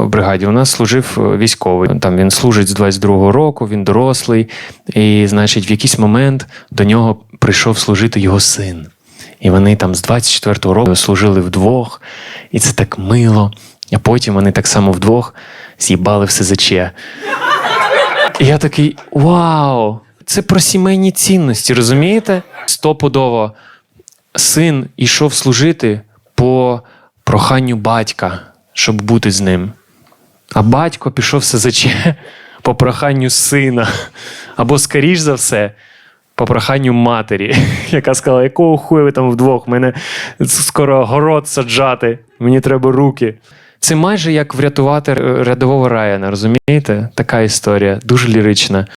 в бригаді у нас служив військовий. Там він служить з 22-го року, він дорослий. І, значить, в якийсь момент до нього прийшов служити його син. І вони там з 24-го року служили вдвох, і це так мило. А потім вони так само вдвох з'їбали в СЗЧ. І я такий, вау! Це про сімейні цінності, розумієте? Стопудово син ішов служити по проханню батька, щоб бути з ним. А батько пішов в СЗЧ по проханню сина. Або, скоріш за все, по проханню матері, яка сказала, якого хуя ви там вдвох, мене скоро город саджати, мені треба руки. Це майже як врятувати рядового Райана, розумієте? Така історія, дуже лірична.